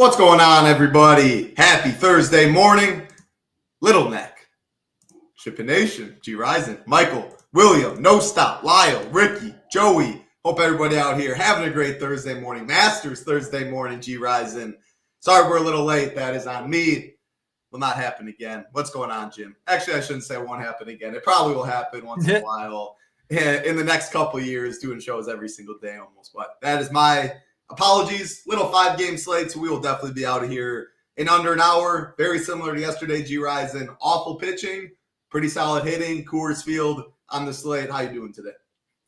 What's going on, everybody? Happy Thursday morning. Little Neck, SHIPIT Nation, Gyiraszin, Michael, William, No Stop, Lyle, Ricky, Joey. Hope everybody out here having a great Thursday morning. Masters Thursday morning, Gyiraszin. Sorry we're a little late. That is on me. Will not happen again. What's going on, Jim? Actually, I shouldn't say it won't happen again. It probably will happen once in a while in the next couple of years, doing shows every single day almost. But that is my apologies. Little 5-game slate, so we will definitely be out of here in under an hour. Very similar to yesterday, Gyiraszin. Awful pitching, pretty solid hitting. Coors Field on the slate. How you doing today?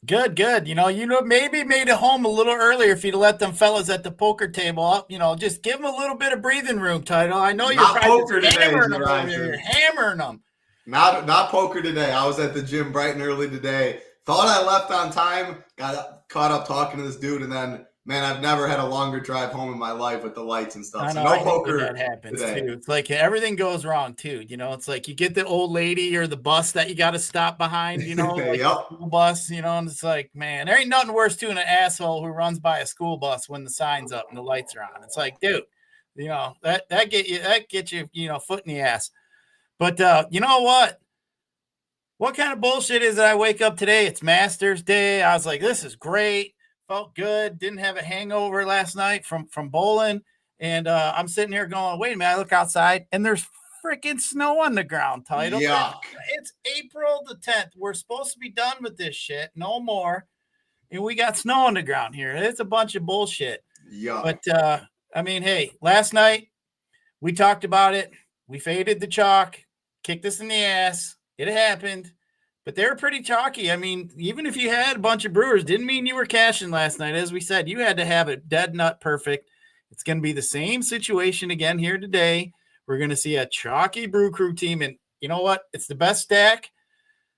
Good. You know, maybe made it home a little earlier if you'd let them fellas at the poker table up. You know, just give them a little bit of breathing room, Title. I know you're probably hammering them over here. You're hammering them. Not poker today. I was at the gym bright and early today. Thought I left on time. Got caught up talking to this dude, and then, man, I've never had a longer drive home in my life with the lights and stuff. I know, so no poker that happens today. Too. It's like everything goes wrong too. You know, it's like you get the old lady or the bus that you got to stop behind. You know, like Yep. the school bus. You know, and it's like, man, there ain't nothing worse to an asshole who runs by a school bus when the sign's up and the lights are on. It's like, dude, you know that gets you, you know, foot in the ass. But you know what? What kind of bullshit is it? I wake up today, it's Masters Day. I was like, this is great. Felt good. Didn't have a hangover last night from bowling. And I'm sitting here going, wait a minute. I look outside and there's freaking snow on the ground, Title. Yuck. It's April the 10th. We're supposed to be done with this shit. No more. And we got snow on the ground here. It's a bunch of bullshit. Yuck. But I mean, hey, last night we talked about it. We faded the chalk, kicked us in the ass. It happened, but they were pretty chalky. I mean, even if you had a bunch of Brewers, didn't mean you were cashing last night. As we said, you had to have it dead nut perfect. It's going to be the same situation again here today. We're going to see a chalky Brew Crew team, and you know what? It's the best stack.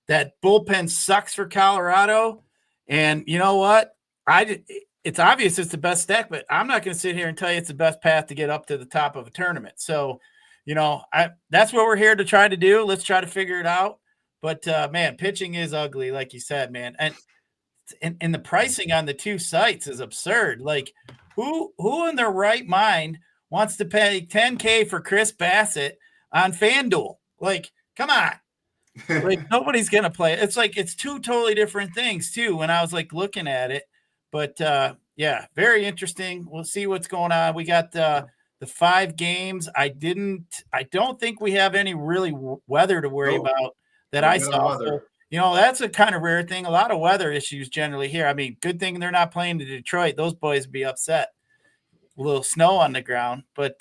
That bullpen sucks for Colorado, and you know what? It's obvious it's the best stack, but I'm not going to sit here and tell you it's the best path to get up to the top of a tournament. So, you know, that's what we're here to try to do. Let's try to figure it out. But, man, pitching is ugly, like you said, man. And the pricing on the two sites is absurd. Like, who in their right mind wants to pay $10K for Chris Bassett on FanDuel? Like, come on. Like, nobody's going to play it. It's like it's two totally different things, too, when I was, like, looking at it. But, yeah, very interesting. We'll see what's going on. We got the 5 games. I don't think we have any really weather to worry about that I saw. So, you know, that's a kind of rare thing. A lot of weather issues generally here. I mean, good thing they're not playing to Detroit. Those boys would be upset. A little snow on the ground. But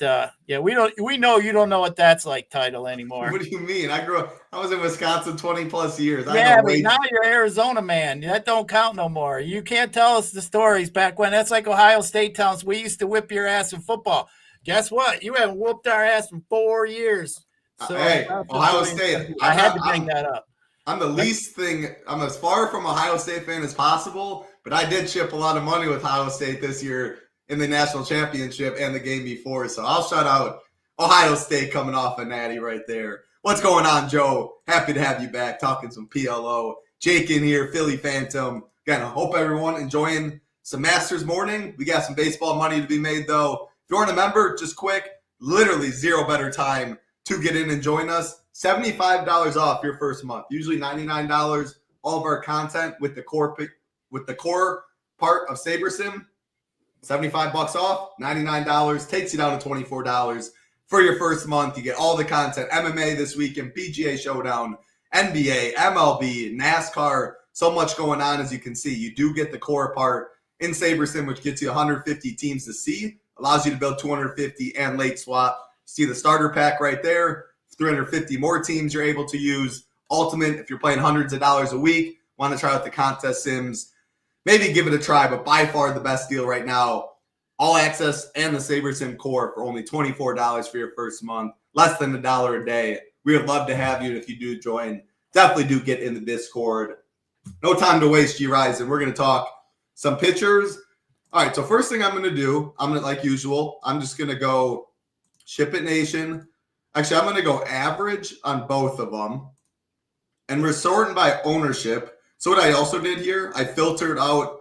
yeah, we know you don't know what that's like, Title, anymore. What do you mean? I was in Wisconsin 20 plus years. Yeah, but now you're Arizona, man. That don't count no more. You can't tell us the stories back when. That's like Ohio State telling us we used to whip your ass in football. Guess what? You haven't whooped our ass in 4 years. So hey, Ohio State. I had to bring that up. I'm as far from Ohio State fan as possible, but I did chip a lot of money with Ohio State this year in the national championship and the game before. So I'll shout out Ohio State coming off a natty right there. What's going on, Joe? Happy to have you back talking some PLO. Jake in here, Philly Phantom. Again, I hope everyone enjoying some Masters morning. We got some baseball money to be made, though. If you aren't a member, just quick, literally zero better time to get in and join us. $75 off your first month. Usually $99. All of our content with the core part of SaberSim. $75 off, $99. Takes you down to $24 for your first month. You get all the content. MMA this weekend, PGA Showdown, NBA, MLB, NASCAR. So much going on, as you can see. You do get the core part in SaberSim, which gets you 150 teams to see. Allows you to build 250 and late swap. See the starter pack right there. 350 more teams you're able to use. Ultimate, if you're playing hundreds of dollars a week, want to try out the contest sims, maybe give it a try, but by far the best deal right now. All access and the SaberSim core for only $24 for your first month. Less than $1 a day. We would love to have you. If you do join, definitely do get in the Discord. No time to waste, Gyiraszin. We're going to talk some pitchers. All right, so first thing I'm going to do, like usual, I'm just going to go SHIPIT Nation. Actually, I'm going to go average on both of them. And we're sorting by ownership. So what I also did here, I filtered out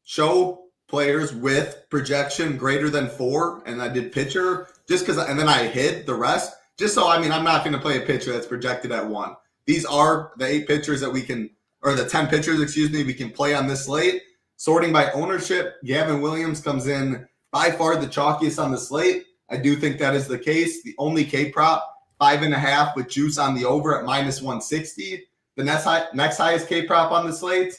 show players with projection greater than 4, and I did pitcher just because, and then I hid the rest. Just so, I'm not going to play a pitcher that's projected at 1. These are the 8 pitchers that we can, or the 10 pitchers, we can play on this slate. Sorting by ownership, Gavin Williams comes in by far the chalkiest on the slate. I do think that is the case. The only K prop, 5.5 with juice on the over at -160. The next highest K prop on the slate,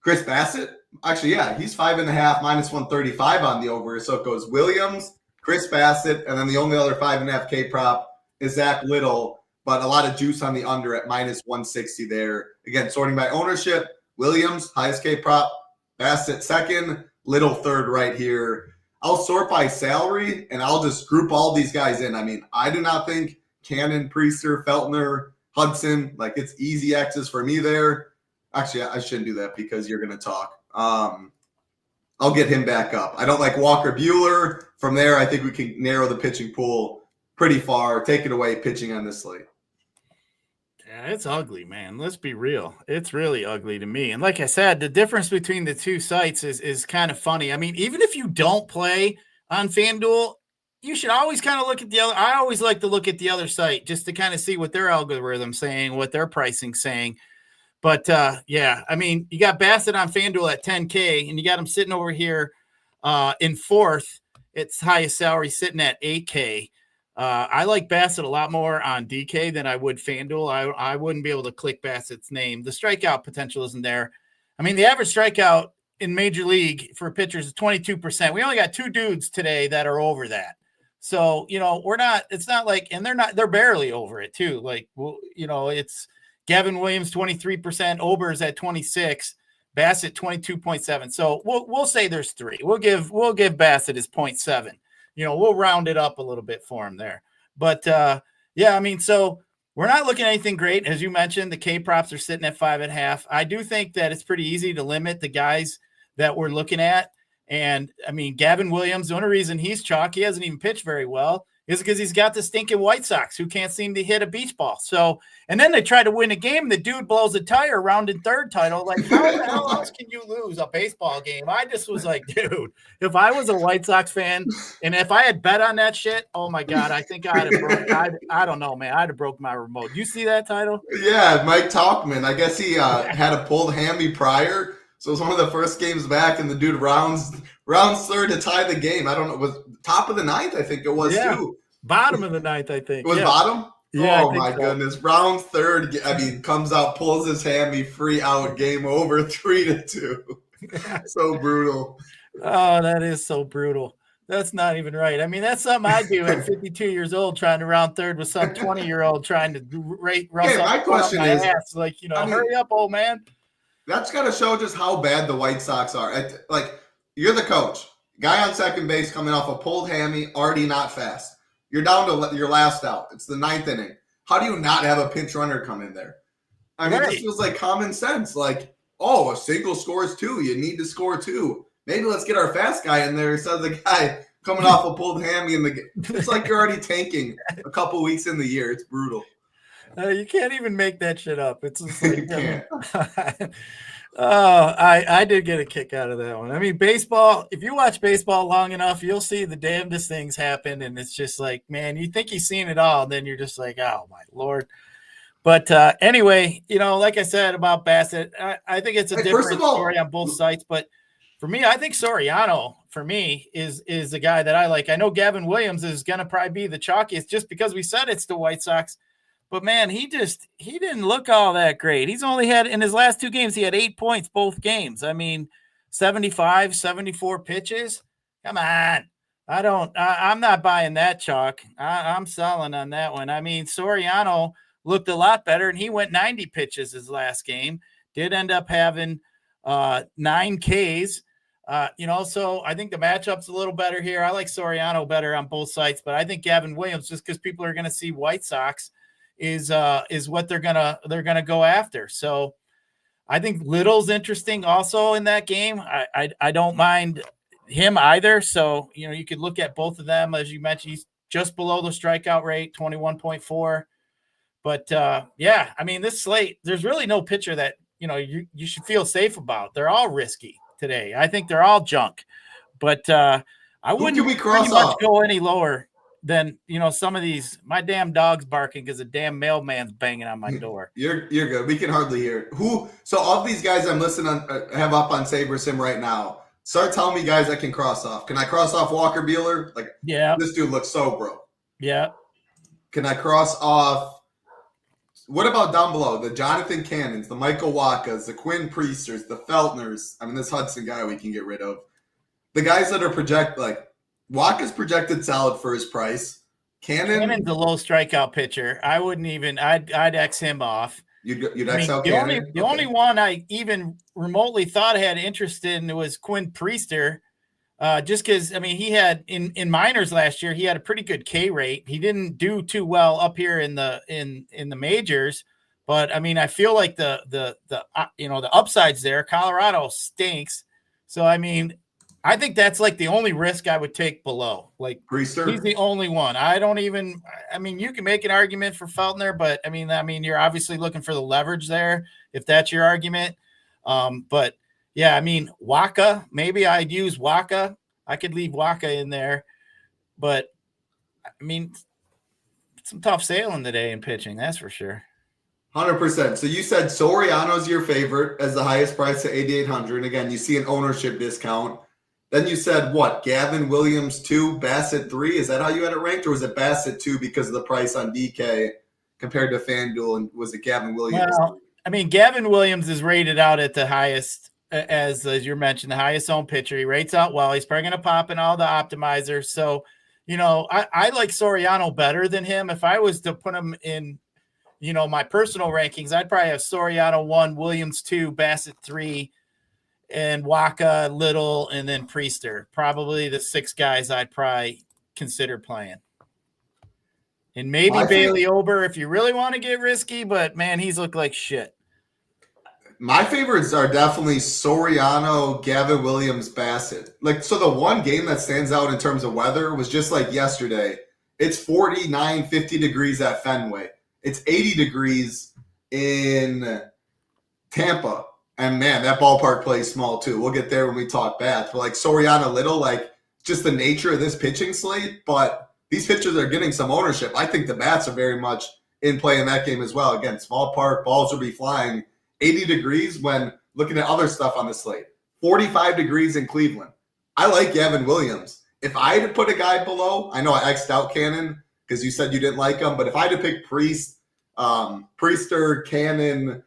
Chris Bassett. Actually, yeah, he's 5.5 -135 on the over. So it goes Williams, Chris Bassett, and then the only other 5.5 K prop is Zach Little, but a lot of juice on the under at -160 there. Again, sorting by ownership, Williams, highest K prop, Bassett second, Little third right here. I'll sort by salary, and I'll just group all these guys in. I do not think Cannon, Priester, Feltner, Hudson, it's easy X's for me there. Actually, I shouldn't do that because you're going to talk. I'll get him back up. I don't like Walker Buehler. From there, I think we can narrow the pitching pool pretty far. Take it away, pitching on this slate. Yeah, it's ugly, man. Let's be real. It's really ugly to me. And like I said, the difference between the two sites is kind of funny. Even if you don't play on FanDuel, you should always kind of look at the other. I always like to look at the other site just to kind of see what their algorithm's saying, what their pricing's saying. But, yeah, you got Bassett on FanDuel at 10K, and you got him sitting over here in 4th. It's highest salary sitting at 8K. I like Bassett a lot more on DK than I would FanDuel. I wouldn't be able to click Bassett's name. The strikeout potential isn't there. The average strikeout in Major League for pitchers is 22%. We only got 2 dudes today that are over that. So, it's not like, and they're barely over it too. It's Gavin Williams, 23%, Ober's at 26, Bassett 22.7. So we'll say there's 3. We'll give Bassett his 0.7. We'll round it up a little bit for him there. But so we're not looking at anything great. As you mentioned, the K props are sitting at 5.5. I do think that it's pretty easy to limit the guys that we're looking at. And Gavin Williams, the only reason he's chalk, he hasn't even pitched very well, is because he's got the stinking White Sox who can't seem to hit a beach ball. So, and then they try to win a game. The dude blows a tire around in 3rd title. How the hell else can you lose a baseball game? I just was like, dude, if I was a White Sox fan and if I had bet on that shit, oh my God, I think I'd have broke. I don't know, man. I'd have broke my remote. You see that title? Yeah, Mike Talkman. I guess he had a pulled hammy prior. So it was one of the first games back, and the dude rounds 3rd to tie the game. I don't know. It was top of the 9th, I think it was, too. Bottom of the 9th, I think. It was bottom? Yeah. Oh, my goodness. Round 3rd, comes out, pulls his hammy, free out, game over, 3-2. So brutal. Oh, that is so brutal. That's not even right. That's something I do at 52 years old, trying to round 3rd with some 20-year-old trying to my question is, ass. Hurry up, old man. That's got to show just how bad the White Sox are. You're the coach. Guy on second base coming off a pulled hammy, already not fast. You're down to your last out. It's the 9th inning. How do you not have a pinch runner come in there? This feels like common sense. A single scores 2. You need to score 2. Maybe let's get our fast guy in there instead of the guy coming off a pulled hammy in the game. It's like you're already tanking a couple weeks in the year. It's brutal. You can't even make that shit up. It's just like, you can't. I did get a kick out of that one. Baseball, if you watch baseball long enough, you'll see the damnedest things happen. And it's just like, man, you think you've seen it all. And then you're just like, oh, my Lord. But anyway, like I said about Bassett, I think it's a different story on both sites. But for me, I think Soriano, for me, is the guy that I like. I know Gavin Williams is going to probably be the chalkiest just because we said it's the White Sox. But, man, he didn't look all that great. He's only had, in his last 2 games, he had 8 points both games. 75, 74 pitches. Come on. I'm not buying that chalk. I'm selling on that one. Soriano looked a lot better, and he went 90 pitches his last game. Did end up having 9 Ks. So I think the matchup's a little better here. I like Soriano better on both sides, but I think Gavin Williams, just because people are going to see White Sox, is what they're gonna go after. So I think Little's interesting also in that game. I don't mind him either. So you could look at both of them. As you mentioned, he's just below the strikeout rate, 21.4. But this slate, there's really no pitcher that you should feel safe about. They're all risky. today. I think they're all junk. But I wouldn't pretty much go any lower than, some of these. My damn dog's barking because a damn mailman's banging on my door. You're good. We can hardly hear it. So all these guys I'm listening on have up on SaberSim right now. Start telling me guys I can cross off. Can I cross off Walker Buehler? This dude looks so broke. Yeah. Can I cross off? What about down below? The Jonathan Cannons, the Michael Wakas, the Quinn Priesters, the Feltners. I mean, this Hudson guy we can get rid of. The guys that are Waka's projected solid for his price. Cannon's a low strikeout pitcher. I wouldn't even. I'd X him off. You'd X out Cannon? The only one I even remotely thought I had interest in was Quinn Priester. Just because, he had in minors last year, he had a pretty good K rate. He didn't do too well up here in the majors, but I feel like the upside's there. Colorado stinks, so I think that's the only risk I would take below. Priester, he's the only one. I don't even. You can make an argument for Feltner, but you're obviously looking for the leverage there if that's your argument. But. Yeah, Waka, maybe I'd use Waka. I could leave Waka in there. But, some tough sailing today in pitching, that's for sure. 100%. So you said Soriano's your favorite as the highest price at 8,800. Again, you see an ownership discount. Then you said what? Gavin Williams 2, Bassett 3. Is that how you had it ranked? Or was it Bassett 2 because of the price on DK compared to FanDuel? And was it Gavin Williams? Well, Gavin Williams is rated out at the highest. As you mentioned, the highest owned pitcher. He rates out well. He's probably going to pop in all the optimizers. So, I like Soriano better than him. If I was to put him in, my personal rankings, I'd probably have Soriano 1, Williams 2, Bassett 3, and Waka, Little, and then Priester. Probably the 6 guys I'd probably consider playing. And maybe Bailey Ober if you really want to get risky, but, man, he's looked like shit. My favorites are definitely Soriano, Gavin Williams, Bassett. So the one game that stands out in terms of weather was just like yesterday. It's 49, 50 degrees at Fenway. It's 80 degrees in Tampa. And, man, that ballpark plays small, too. We'll get there when we talk bats. But, Soriano, Little, just the nature of this pitching slate. But these pitchers are getting some ownership. I think the bats are very much in play in that game as well. Again, small park, balls will be flying. 80 degrees when looking at other stuff on the slate. 45 degrees in Cleveland. I like Gavin Williams. If I had to put a guy below, I know I X'd out Cannon because you said you didn't like him, but if I had to pick Priester, Cannon,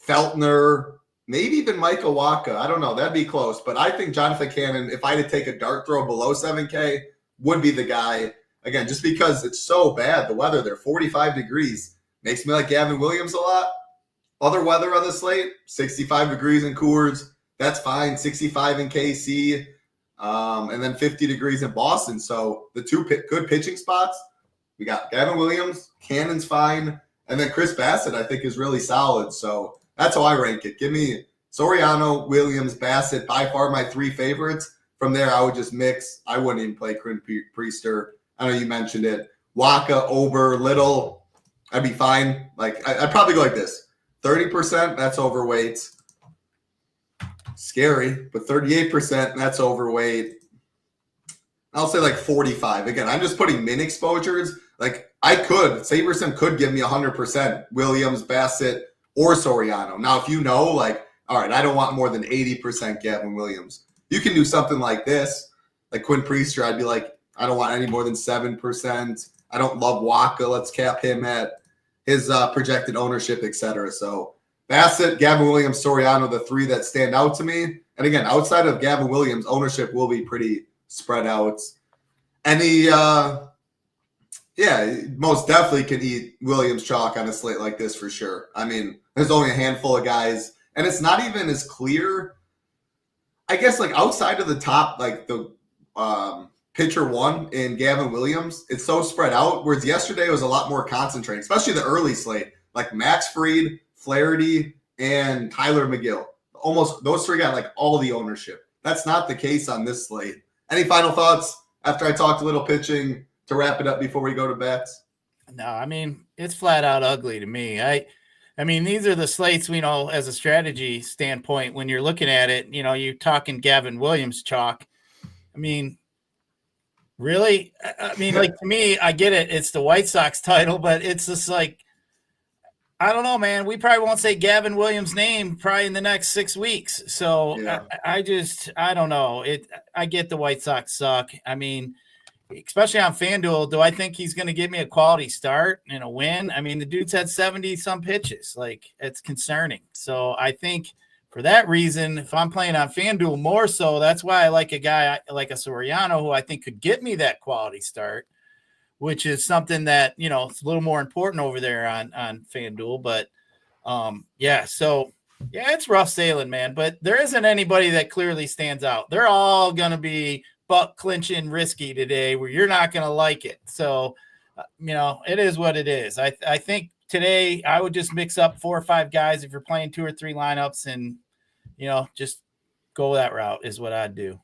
Feltner, maybe even Michael Waka, I don't know, that'd be close. But I think Jonathan Cannon, if I had to take a dart throw below 7K, would be the guy. Again, just because it's so bad, the weather there, 45 degrees, makes me like Gavin Williams a lot. Other weather on the slate, 65 degrees in Coors. That's fine. 65 in KC. And then 50 degrees in Boston. So the 2 good pitching spots, we got Gavin Williams, Cannon's fine. And then Chris Bassett, I think, is really solid. So that's how I rank it. Give me Soriano, Williams, Bassett, by far my 3 favorites. From there, I would just mix. I wouldn't even play Quinn Priester. I know you mentioned it. Waka, Ober, Little, I'd be fine. I'd probably go like this. 30%, that's overweight. Scary, but 38%, that's overweight. I'll say 45. Again, I'm just putting min exposures. SaberSim could give me 100% Williams, Bassett, or Soriano. Now, if you know, all right, I don't want more than 80% Gavin Williams. You can do something like this. Quinn Priester, I'd be I don't want any more than 7%. I don't love Waka. Let's cap him at his projected ownership, etc. So Bassett, Gavin Williams, Soriano, the 3 that stand out to me. And again, outside of Gavin Williams, ownership will be pretty spread out. And he, most definitely can eat Williams chalk on a slate like this for sure. There's only a handful of guys, and it's not even as clear. I guess outside of the top, the pitcher 1 in Gavin Williams, it's so spread out, whereas yesterday was a lot more concentrated, especially the early slate, Max Fried, Flaherty, and Tyler McGill. Almost those 3 got all the ownership. That's not the case on this slate. Any final thoughts after I talked a little pitching to wrap it up before we go to bets? No, it's flat out ugly to me. I mean, these are the slates we know as a strategy standpoint. When you're looking at it, you're talking Gavin Williams chalk. I mean, really? I mean, like, to me, I get it. It's the White Sox title, but it's just like, I don't know, man. We probably won't say Gavin Williams' name probably in the next 6 weeks. So Yeah. I don't know. I get the White Sox suck. I mean, especially on FanDuel, do I think he's going to give me a quality start and a win? I mean, the dude's had 70-some pitches. Like, it's concerning. So I think for that reason, if I'm playing on FanDuel more so, that's why I like a guy like a Soriano who I think could get me that quality start, which is something that, it's a little more important over there on FanDuel. But, it's rough sailing, man. But there isn't anybody that clearly stands out. They're all going to be buck clinching risky today where you're not going to like it. So, it is what it is. I think today I would just mix up 4 or 5 guys if you're playing 2 or 3 lineups and, just go that route is what I'd do.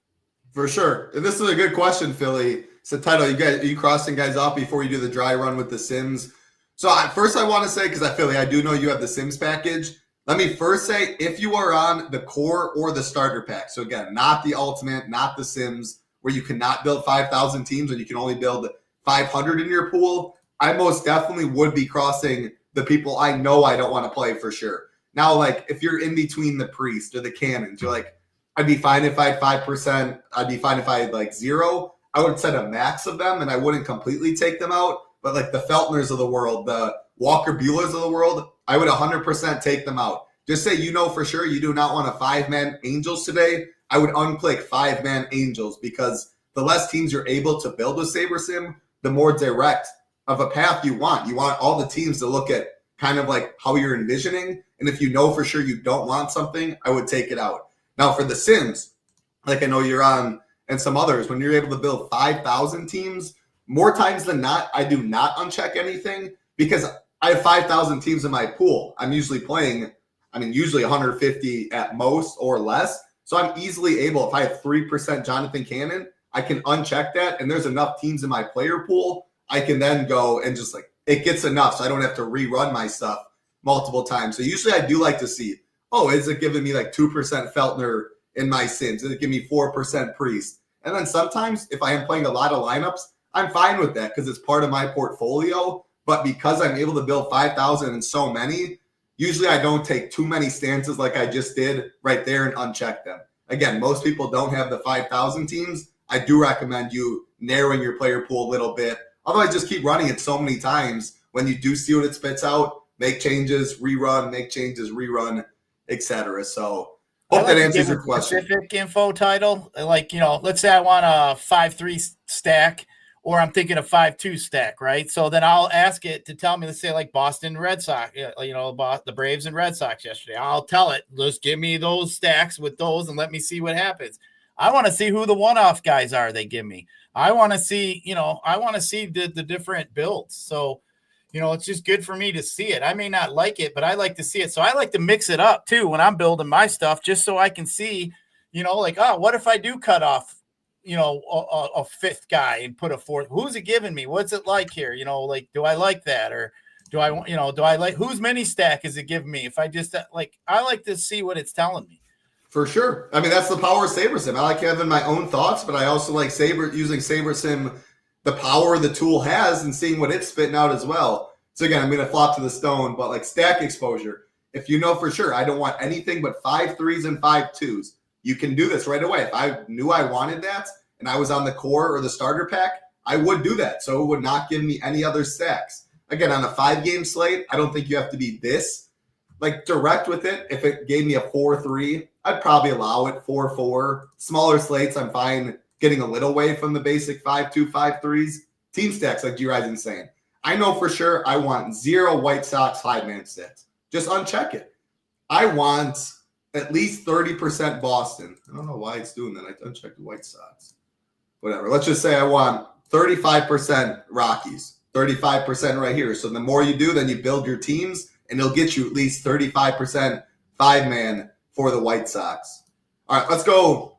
For sure. And this is a good question, Philly. So, title, are you crossing guys off before you do the dry run with the Sims? So, first I want to say, because I do know you have the Sims package. Let me first say, if you are on the core or the starter pack, so again, not the ultimate, not the Sims, where you cannot build 5,000 teams and you can only build 500 in your pool, I most definitely would be crossing the people I know I don't want to play for sure. Now, like, if you're in between the Priest or the Cannons, you're like, I'd be fine if I had 5%. I'd be fine if I had like 0. I would set a max of them and I wouldn't completely take them out. But like the Feltners of the world, the Walker Buehlers of the world, I would 100% take them out. Just say for sure you do not want a 5-man Angels today. I would unclick 5-man Angels because the less teams you're able to build with SaberSim, the more direct of a path you want. You want all the teams to look at kind of like how you're envisioning. And if you know for sure you don't want something, I would take it out. Now for the Sims, like I know you're on and some others, when you're able to build 5,000 teams, more times than not, I do not uncheck anything because I have 5,000 teams in my pool. I'm usually playing, usually 150 at most or less. So I'm easily able, if I have 3% Jonathan Cannon, I can uncheck that. And there's enough teams in my player pool. I can then go and just like, it gets enough. So I don't have to rerun my stuff multiple times. So usually I do like to see, is it giving me like 2% Feltner in my Sims? Is it giving me 4% Priest? And then sometimes if I am playing a lot of lineups, I'm fine with that because it's part of my portfolio. But because I'm able to build 5,000 and so many, usually I don't take too many stances like I just did right there and uncheck them. Again, most people don't have the 5,000 teams. I do recommend you narrowing your player pool a little bit. Otherwise, just keep running it so many times. When you do see what it spits out, make changes, rerun, make changes, rerun, etc. So hope that answers your question. Specific info title, like, let's say I want a 5-3 stack, or I'm thinking a 5-2 stack, right? So then I'll ask it to tell me, let's say like Boston Red Sox, the Braves and Red Sox yesterday. I'll tell it, just give me those stacks with those and let me see what happens. I want to see who the one-off guys are they give me. I want to see, the different builds. So, it's just good for me to see it. I may not like it, but I like to see it. So I like to mix it up too when I'm building my stuff, just so I can see, what if I do cut off, a 5th guy and put a 4th? Who's it giving me? What's it like here? Do I like that? Or do I like whose mini stack is it giving me? If I just I like to see what it's telling me. For sure. That's the power of SaberSim. I like having my own thoughts, but I also like using SaberSim, the power the tool has, and seeing what it's spitting out as well. So again, I'm going to flop to the stone, but like stack exposure, if you know for sure I don't want anything but 5-3s and 5-2s, you can do this right away. If I knew I wanted that and I was on the core or the starter pack, I would do that. So it would not give me any other stacks. Again, on a 5-game slate, I don't think you have to be this like direct with it. If it gave me a 4-3, I'd probably allow it. 4-4. Smaller slates, I'm fine getting a little away from the basic 5-2, 5-3s. Team stacks, like Gyiraszin saying. I know for sure I want 0 White Sox 5-man stacks. Just uncheck it. I want at least 30% Boston. I don't know why it's doing that. I unchecked the White Sox. Whatever. Let's just say I want 35% Rockies. 35% right here. So the more you do, then you build your teams, and it'll get you at least 35% 5-man for the White Sox. All right, let's go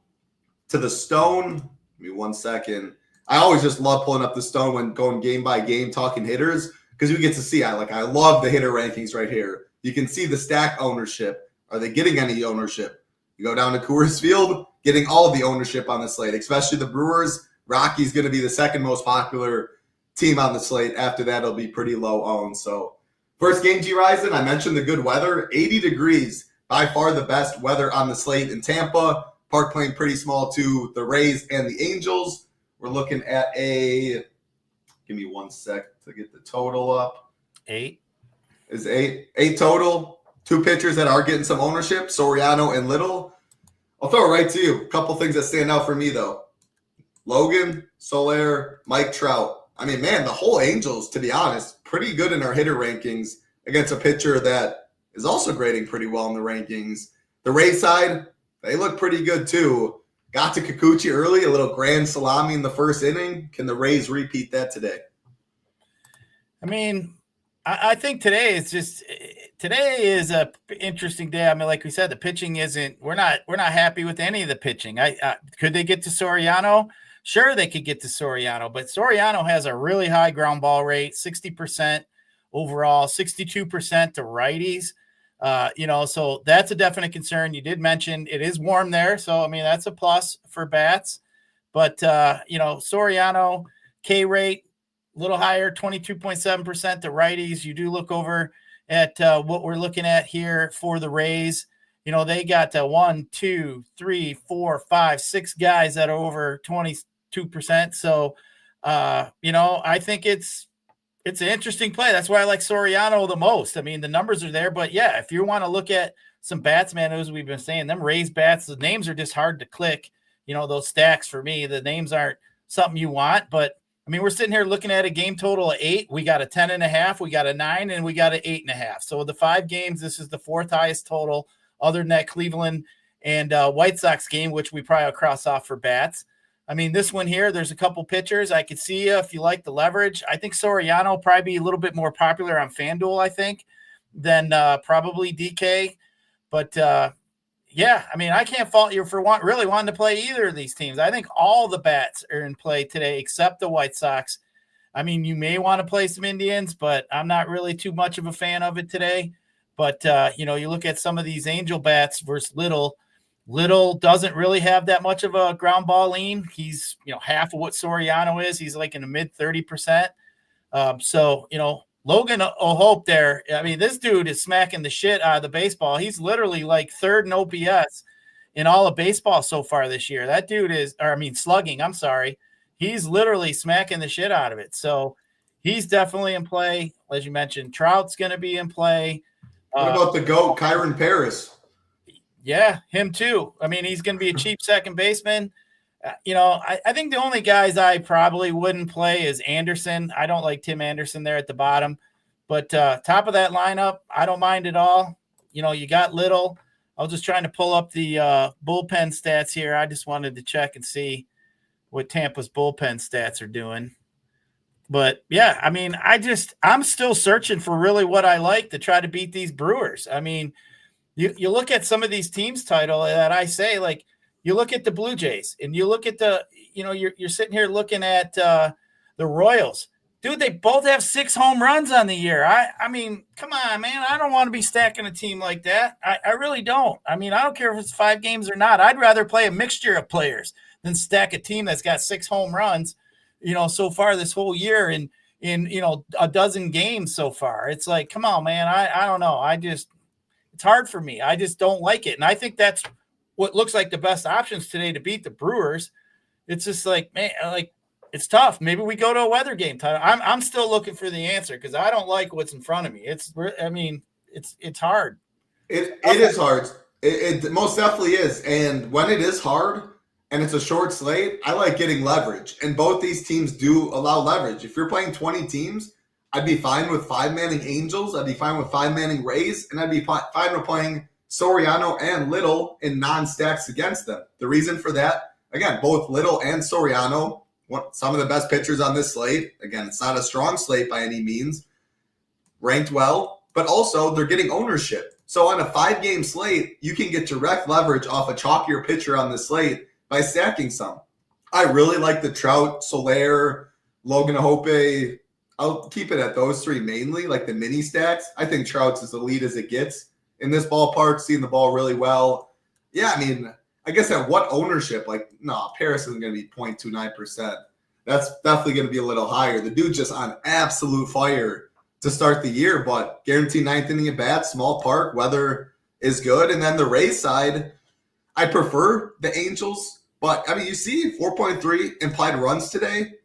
to the stone. Give me 1 second. I always just love pulling up the stone when going game by game, talking hitters, because we get to see. I love the hitter rankings right here. You can see the stack ownership. Are they getting any ownership? You go down to Coors Field, getting all of the ownership on the slate, especially the Brewers. Rockies going to be the second most popular team on the slate. After that, it'll be pretty low owned. So first game, Gyiraszin, I mentioned the good weather, 80 degrees, by far the best weather on the slate in Tampa. Park playing pretty small to the Rays and the Angels. We're looking at give me 1 sec to get the total up. 8. Is 8 total. 2 pitchers that are getting some ownership, Soriano and Little. I'll throw it right to you. A couple things that stand out for me, though. Logan, Soler, Mike Trout. I mean, man, the whole Angels, to be honest, pretty good in our hitter rankings against a pitcher that is also grading pretty well in the rankings. The Rays side, they look pretty good, too. Got to Kikuchi early, a little grand salami in the first inning. Can the Rays repeat that today? I mean, I think today is a interesting day. I mean, like we said, the pitching isn't. We're not happy with any of the pitching. Could they get to Soriano? Sure, they could get to Soriano, but Soriano has a really high ground ball rate, 60% overall, 62% to righties. So that's a definite concern. You did mention it is warm there, so I mean that's a plus for bats. But Soriano K rate, a little higher, 22.7% to righties. You do look over at what we're looking at here for the Rays. They got 1, 2, 3, 4, 5, 6 guys that are over 22%. So, I think it's an interesting play. That's why I like Soriano the most. I mean, the numbers are there, but yeah, if you want to look at some bats, man, as we've been saying, them Rays bats, the names are just hard to click. Those stacks for me, the names aren't something you want, but I mean, we're sitting here looking at a game total of 8. We got a 10.5, we got a 9, and we got an 8.5. So the 5 games, this is the 4th highest total, other than that Cleveland and White Sox game, which we probably cross off for bats. I mean, this one here, there's a couple pitchers. I could see you if you like the leverage. I think Soriano will probably be a little bit more popular on FanDuel, I think, than probably DK. But, yeah, I mean, I can't fault you for really wanting to play either of these teams. I think all the bats are in play today except the White Sox. I mean, you may want to play some Indians, but I'm not really too much of a fan of it today. But, you look at some of these Angel bats versus Little. Little doesn't really have that much of a ground ball lean. He's, half of what Soriano is. He's like in the mid 30%. Logan O'Hope there. I mean, this dude is smacking the shit out of the baseball. He's literally like 3rd in OPS in all of baseball so far this year. That dude slugging. I'm sorry. He's literally smacking the shit out of it. So he's definitely in play. As you mentioned, Trout's going to be in play. What about the GOAT, Kyron Paris? Yeah, him too. I mean, he's going to be a cheap second baseman. I think the only guys I probably wouldn't play is Anderson. I don't like Tim Anderson there at the bottom. But top of that lineup, I don't mind at all. You got Little. I was just trying to pull up the bullpen stats here. I just wanted to check and see what Tampa's bullpen stats are doing. But, yeah, I mean, I'm still searching for really what I like to try to beat these Brewers. I mean, you look at some of these teams' title that I say, like, you look at the Blue Jays and you look at you're sitting here looking at the Royals. Dude, they both have 6 home runs on the year. I mean, come on, man. I don't want to be stacking a team like that. I really don't. I mean, I don't care if it's 5 games or not. I'd rather play a mixture of players than stack a team that's got 6 home runs, so far this whole year in a dozen games so far. It's like, come on, man. I don't know. It's hard for me. I just don't like it. And I think that's what looks like the best options today to beat the Brewers. It's just like, man, like it's tough. Maybe we go to a weather game. I'm still looking for the answer because I don't like what's in front of me. It's hard. It is hard. It most definitely is. And when it is hard and it's a short slate, I like getting leverage. And both these teams do allow leverage. If you're playing 20 teams, I'd be fine with 5-manning Angels. I'd be fine with 5-manning Rays. And I'd be fine with playing Soriano and Little in non-stacks against them. The reason for that, again, both Little and Soriano, some of the best pitchers on this slate. Again, it's not a strong slate by any means. Ranked well, but also they're getting ownership. So on a 5-game slate, you can get direct leverage off a chalkier pitcher on the slate by stacking some. I really like the Trout, Soler, Logan Hope I'll keep it at those three mainly, like the mini stacks. I think Trout's as elite as it gets in this ballpark, seeing the ball really well. Yeah, I mean, I guess at what ownership? Like, no, Paris isn't going to be 0.29%. That's definitely going to be a little higher. The dude's just on absolute fire to start the year, but guaranteed ninth inning at bat, small park, weather is good. And then the Rays side, I prefer the Angels, but I mean, you see 4.3 implied runs today.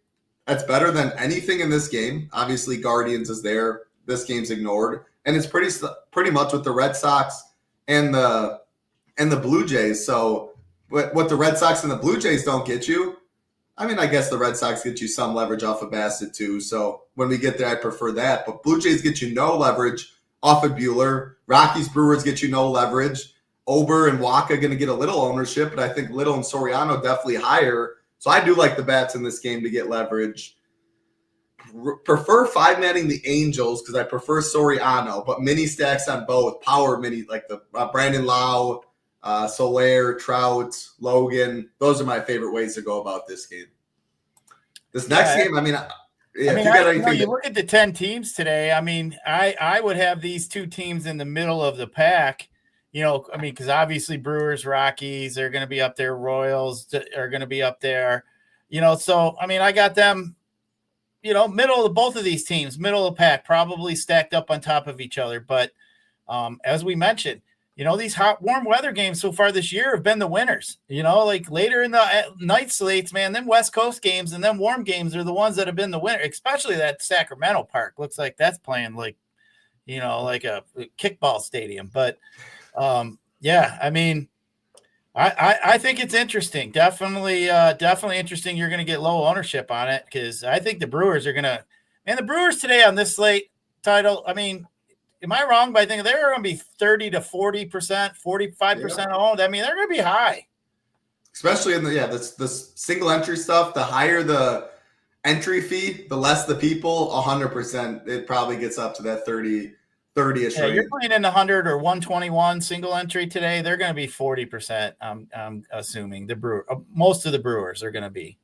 That's better than anything in this game. Obviously, Guardians is there. This game's ignored, and it's pretty much with the Red Sox and the Blue Jays. So, what the Red Sox and the Blue Jays don't get you, I mean, I guess the Red Sox get you some leverage off of Bassett too. So when we get there, I prefer that. But Blue Jays get you no leverage off of Buehler. Rockies, Brewers get you no leverage. Ober and Waka going to get a little ownership, but I think Little and Soriano definitely higher. So I do like the bats in this game to get leverage. Prefer five-manning the Angels because I prefer Soriano, but mini stacks on both. Power mini, like the Brandon Lau, Soler, Trout, Logan. Those are my favorite ways to go about this game. This next game, I mean, you look at the 10 teams today. I mean, I would have these two teams in the middle of the pack. You know, I mean, because obviously Brewers, Rockies are going to be up there. Royals are going to be up there. You know, so, I mean, I got them, you know, middle of both of these teams, middle of the pack, probably stacked up on top of each other. But as we mentioned, you know, these hot, warm weather games so far this year have been the winners. You know, like later in the night slates, man, them West Coast games and them warm games are the ones that have been the winner, especially that Sacramento park. Looks like that's playing like, you know, like a kickball stadium. But, yeah, I mean, I think it's interesting. Definitely interesting. You're going to get low ownership on it because I think the Brewers are going to – and the Brewers today on this slate title, I mean, am I wrong by thinking they're going to be 30 to 40%, 45% owned? I mean, they're going to be high. Especially in the single entry stuff, the higher the entry fee, the less the people, 100%, it probably gets up to that 30-ish range. You're playing in the 100 or 121 single entry today. They're going to be 40%. I'm assuming most of the Brewers are going to be.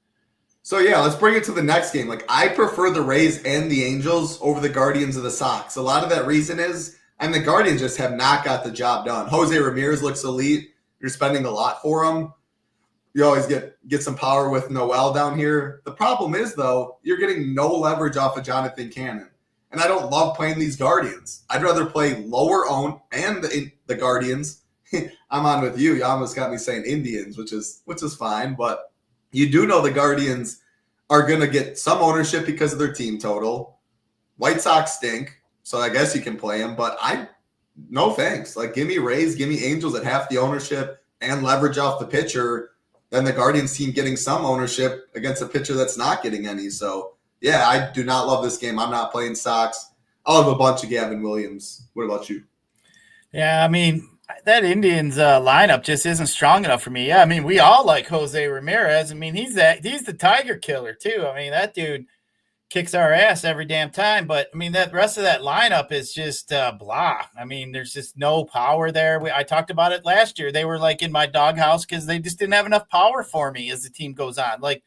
So yeah, let's bring it to the next game. Like I prefer the Rays and the Angels over the Guardians of the Sox. A lot of that reason is, and the Guardians just have not got the job done. Jose Ramirez looks elite. You're spending a lot for him. You always get some power with Noel down here. The problem is though, you're getting no leverage off of Jonathan Cannon. And I don't love playing these Guardians. I'd rather play lower owned and the Guardians. I'm on with you. You almost got me saying Indians, which is fine. But you do know the Guardians are going to get some ownership because of their team total. White Sox stink, so I guess you can play them. But no thanks. Like give me Rays, give me Angels at half the ownership and leverage off the pitcher. Then the Guardians team getting some ownership against a pitcher that's not getting any. So yeah, I do not love this game. I'm not playing Sox. I'll have a bunch of Gavin Williams. What about you? Yeah, I mean, that Indians lineup just isn't strong enough for me. Yeah, I mean, we all like Jose Ramirez. I mean, he's the Tiger killer too. I mean, that dude kicks our ass every damn time. But I mean, that rest of that lineup is just blah. I mean, there's just no power there. I talked about it last year. They were like in my doghouse because they just didn't have enough power for me as the team goes on. Like,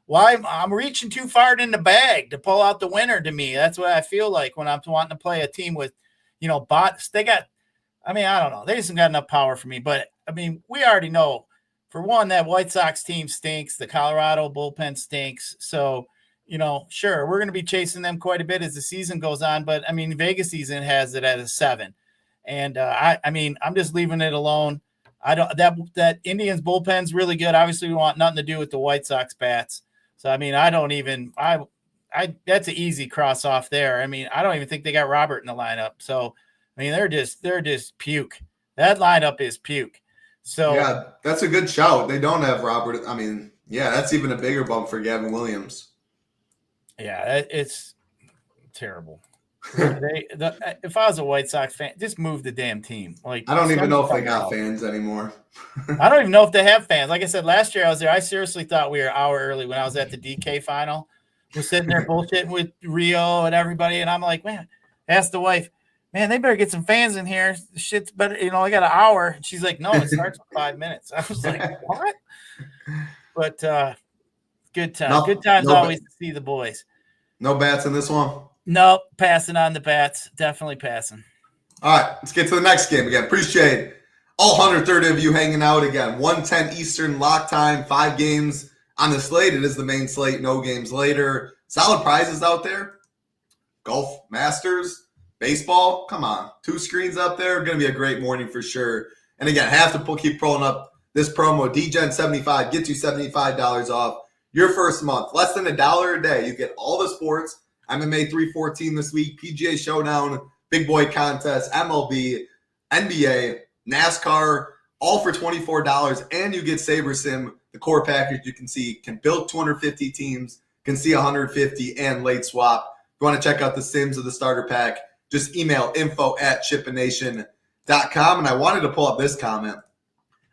why I'm reaching too far in the bag to pull out the winner to me. That's what I feel like when I'm wanting to play a team with, you know, bots. They got, I mean, I don't know. They just got enough power for me. But, I mean, we already know, for one, that White Sox team stinks. The Colorado bullpen stinks. So, you know, sure, we're going to be chasing them quite a bit as the season goes on. But, I mean, Vegas season has it at a 7. And, I mean, I'm just leaving it alone. I don't that Indians bullpen's really good. Obviously, we want nothing to do with the White Sox bats. So, I mean, that's an easy cross off there. I mean, I don't even think they got Robert in the lineup. So, I mean, they're just puke. That lineup is puke. So yeah, that's a good shout. They don't have Robert. I mean, yeah, that's even a bigger bump for Gavin Williams. Yeah, it's terrible. If I was a White Sox fan, just move the damn team. Like I don't even know if they got fans anymore. I don't even know if they have fans. Like I said, last year I was there. I seriously thought we were an hour early when I was at the DK final. We're sitting there bullshitting with Rio and everybody, and I'm like, man, ask the wife, man, they better get some fans in here. Shit's better, you know. I got an hour, and she's like, no, it starts in 5 minutes. I was like, what? But good time. Good times always to see the boys. No bats in this one? No, passing on the bats. Definitely passing. All right, let's get to the next game again. Appreciate all 130 of you hanging out again. 1:10 Eastern lock time, 5 games on the slate. It is the main slate, no games later. Solid prizes out there. Golf, Masters, baseball. Come on, 2 screens up there. Going to be a great morning for sure. And again, have to keep pulling up this promo. DGen75 gets you $75 off your first month. Less than $1 a day. You get all the sports. MMA 314 this week, PGA Showdown, Big Boy Contest, MLB, NBA, NASCAR, all for $24. And you get SaberSim, the core package. You can build 250 teams, can see 150, and late swap. If you want to check out the Sims of the starter pack, just email info@chipination.com. And I wanted to pull up this comment.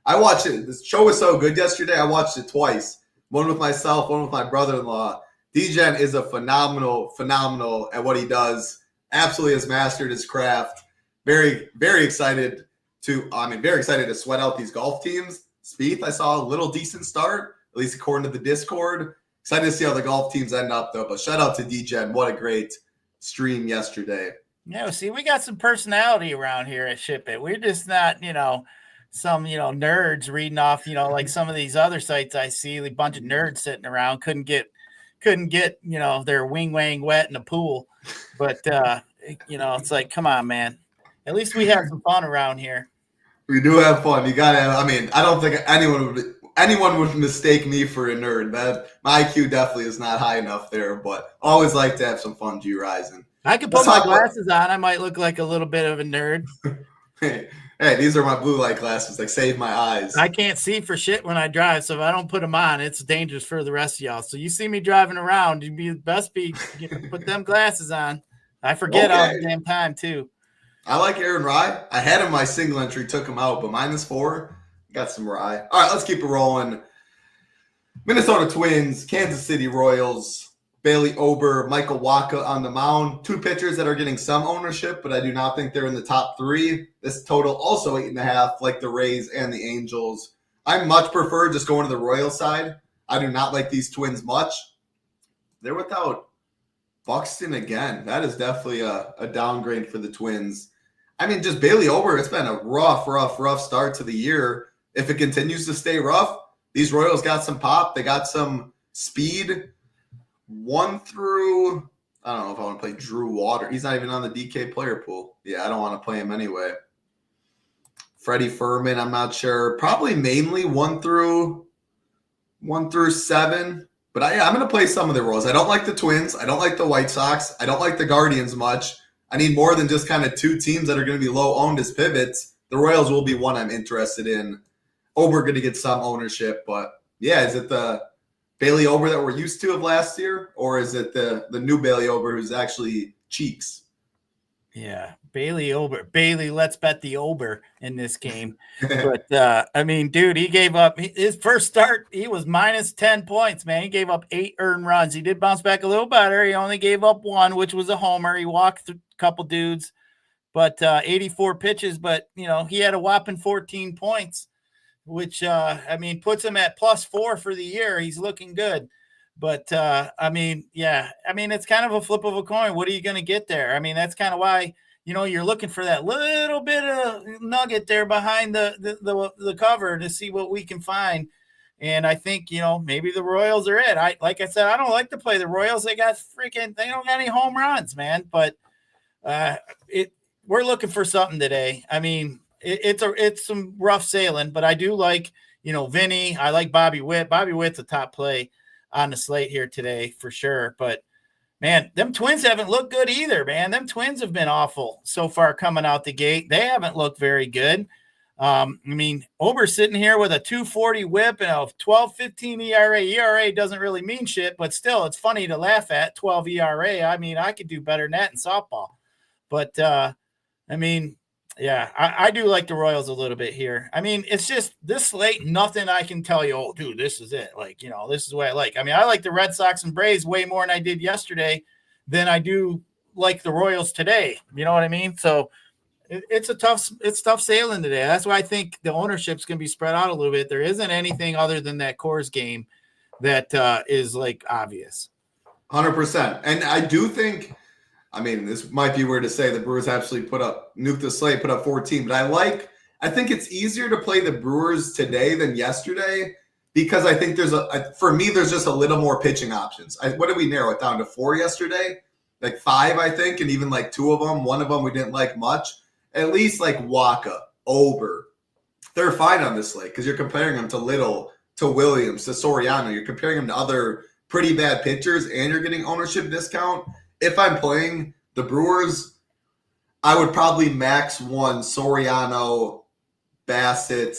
I watched it. This show was so good yesterday. I watched it twice. One with myself, one with my brother-in-law. DGen is a phenomenal at what he does. Absolutely has mastered his craft. Very, very excited to sweat out these golf teams. Spieth, I saw a little decent start, at least according to the Discord. Excited to see how the golf teams end up, though. But shout out to DGen. What a great stream yesterday. Yeah, see, we got some personality around here at SHIPIT. We're just not, some, nerds reading off, like some of these other sites I see, a bunch of nerds sitting around, couldn't get, their wing wang wet in the pool. But, it's like, come on, man. At least we have some fun around here. We do have fun. You got to have, I don't think anyone would mistake me for a nerd. My IQ definitely is not high enough there, but always like to have some fun, Gyiraszin. I could put my glasses on. I might look like a little bit of a nerd. Hey, these are my blue light glasses. They save my eyes. I can't see for shit when I drive, so if I don't put them on, it's dangerous for the rest of y'all. So you see me driving around, you best put them glasses on. I forget all the damn time, too. I like Aaron Rye. I had him my single entry, took him out, but -4. Got some Rye. All right, let's keep it rolling. Minnesota Twins, Kansas City Royals, Bailey Ober, Michael Wacha on the mound. 2 pitchers that are getting some ownership, but I do not think they're in the top 3. This total also 8.5, like the Rays and the Angels. I much prefer just going to the Royals side. I do not like these Twins much. They're without Buxton again. That is definitely a downgrade for the Twins. Just Bailey Ober, it's been a rough start to the year. If it continues to stay rough, these Royals got some pop. They got some speed. 1 through, I don't know if I want to play Drew Water. He's not even on the DK player pool. Yeah, I don't want to play him anyway. Freddie Furman, I'm not sure. Probably mainly 1 through 7. But I'm going to play some of the Royals. I don't like the Twins. I don't like the White Sox. I don't like the Guardians much. I need more than just kind of 2 teams that are going to be low owned as pivots. The Royals will be one I'm interested in. Ober going to get some ownership. But yeah, is it the Bailey Ober that we're used to of last year, or is it the new Bailey Ober who's actually cheeks? Yeah, Bailey Ober. Bailey, let's bet the Ober in this game. But, dude, he gave up his first start. He was -10 points, man. He gave up 8 earned runs. He did bounce back a little better. He only gave up 1, which was a homer. He walked a couple dudes, but 84 pitches. But, he had a whopping 14 points. Which, puts him at +4 for the year. He's looking good. But, it's kind of a flip of a coin. What are you going to get there? That's kind of why, you're looking for that little bit of nugget there behind the cover to see what we can find. And I think, maybe the Royals are it. Like I said, I don't like to play the Royals. They don't got any home runs, man. But we're looking for something today. It's some rough sailing, but I do like, Vinny. I like Bobby Witt. Bobby Witt's a top play on the slate here today for sure. But man, them Twins haven't looked good either, man. Them Twins have been awful so far coming out the gate. They haven't looked very good. Ober's sitting here with a 2.40 whip and a 12.15 ERA. ERA doesn't really mean shit, but still, it's funny to laugh at 12 ERA. I could do better than that in softball. But, yeah, I do like the Royals a little bit here. It's just this slate, nothing I can tell you, oh, dude, this is it. This is what I like. I like the Red Sox and Braves way more than I did yesterday than I do like the Royals today. You know what I mean? So it's tough sailing today. That's why I think the ownership's going to be spread out a little bit. There isn't anything other than that Coors game that is obvious. 100%. And I do think, I mean, this might be weird to say the Brewers actually nuke the slate, put up 14, but I think it's easier to play the Brewers today than yesterday because I think for me, there's just a little more pitching options. What did we narrow it down to 4 yesterday? Like 5, I think, and even like 2 of them. One of them we didn't like much. At least like Waka, Ober, they're fine on this slate because you're comparing them to Little, to Williams, to Soriano. You're comparing them to other pretty bad pitchers, and you're getting ownership discount. If I'm playing the Brewers, I would probably max one Soriano, Bassett,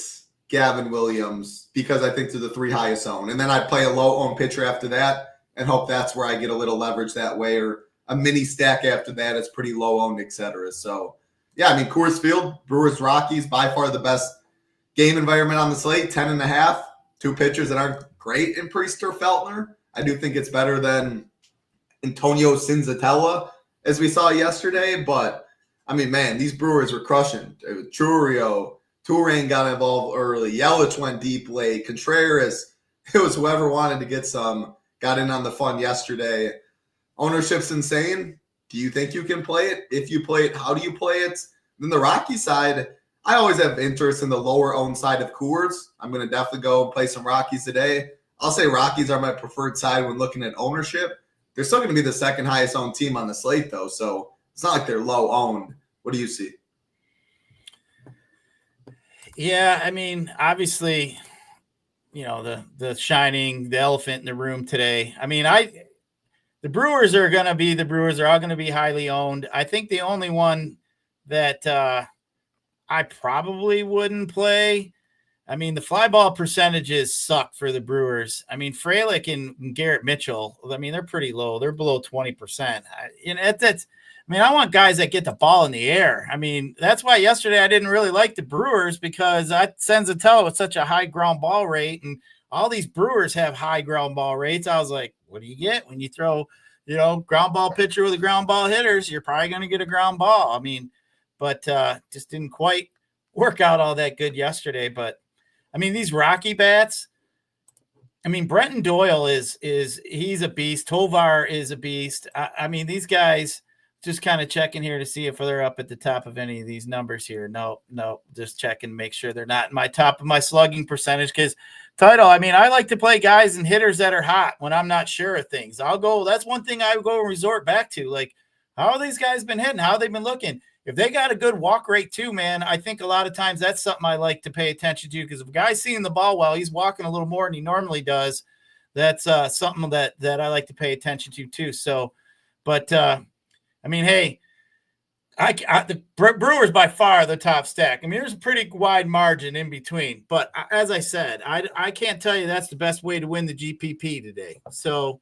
Gavin Williams, because I think they're the 3 highest owned. And then I'd play a low-owned pitcher after that and hope that's where I get a little leverage that way, or a mini stack after that. It's pretty low-owned, et cetera. So, yeah, I mean, Coors Field, Brewers, Rockies, by far the best game environment on the slate, 10.5. 2 pitchers that aren't great in Priester, Feltner. I do think it's better than Antonio Cinzatella, as we saw yesterday. But, I mean, man, these Brewers were crushing. Churio, Turan got involved early. Yelich went deep late. Contreras, it was whoever wanted to get some, got in on the fun yesterday. Ownership's insane. Do you think you can play it? If you play it, how do you play it? Then the Rocky side, I always have interest in the lower owned side of Coors. I'm going to definitely go and play some Rockies today. I'll say Rockies are my preferred side when looking at ownership. They're still going to be the second highest owned team on the slate, though, so it's not like they're low owned. What do you see? Yeah, I mean, obviously, the elephant in the room today. I mean, the Brewers are going to be the Brewers. They're all going to be highly owned. I think the only one that I probably wouldn't play. I mean, the fly ball percentages suck for the Brewers. I mean, Frelick and Garrett Mitchell, I mean, they're pretty low. They're below 20%. I want guys that get the ball in the air. I mean, that's why yesterday I didn't really like the Brewers, because Senzatella with such a high ground ball rate, and all these Brewers have high ground ball rates. I was like, what do you get when you throw, ground ball pitcher with a ground ball hitters? You're probably going to get a ground ball. I mean, but just didn't quite work out all that good yesterday. But I mean, these Rocky bats, I mean, Brenton Doyle he's a beast. Tovar is a beast. I mean, these guys, just kind of checking here to see if they're up at the top of any of these numbers here. No, just checking, make sure they're not in my top of my slugging percentage. Because title, I mean, I like to play guys and hitters that are hot when I'm not sure of things. That's one thing I go and resort back to. Like, how have these guys been hitting? How have they been looking? If they got a good walk rate too, man, I think a lot of times that's something I like to pay attention to, because if a guy's seeing the ball well, he's walking a little more than he normally does. That's something that I like to pay attention to too. So, but I mean, hey, the Brewers by far the top stack. I mean, there's a pretty wide margin in between. But as I said, I can't tell you that's the best way to win the GPP today. So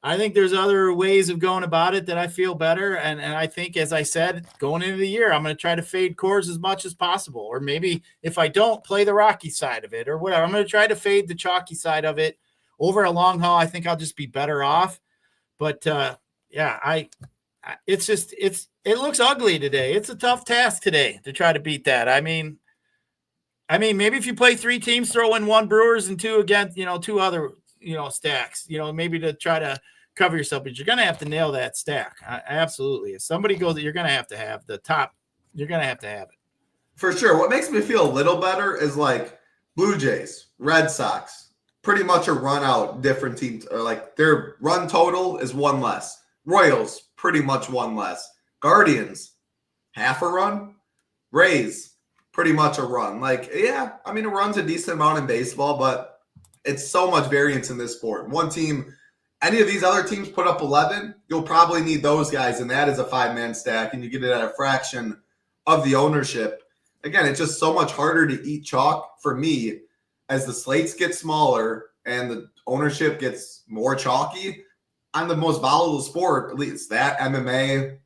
I think there's other ways of going about it that I feel better. And I think, as I said, going into the year, I'm going to try to fade Coors as much as possible. Or maybe if I don't, play the Rocky side of it or whatever. I'm going to try to fade the chalky side of it. Over a long haul, I think I'll just be better off. But, yeah, it looks ugly today. It's a tough task today to try to beat that. I mean, maybe if you play 3 teams, throw in 1 Brewers and 2 against, 2 other, stacks, maybe to try to cover yourself, but you're going to have to nail that stack. Absolutely. If somebody goes, you're going to have the top, you're going to have it. For sure. What makes me feel a little better is like Blue Jays, Red Sox, pretty much a run out different teams, or like their run total is 1 less. Royals, pretty much 1 less. Guardians, half a run. Rays, pretty much a run. Like, yeah, I mean, a run's a decent amount in baseball, but it's so much variance in this sport. One team, any of these other teams put up 11, you'll probably need those guys, and that is a 5-man stack, and you get it at a fraction of the ownership. Again, it's just so much harder to eat chalk for me as the slates get smaller and the ownership gets more chalky. I'm the most volatile sport, at least that. MMA,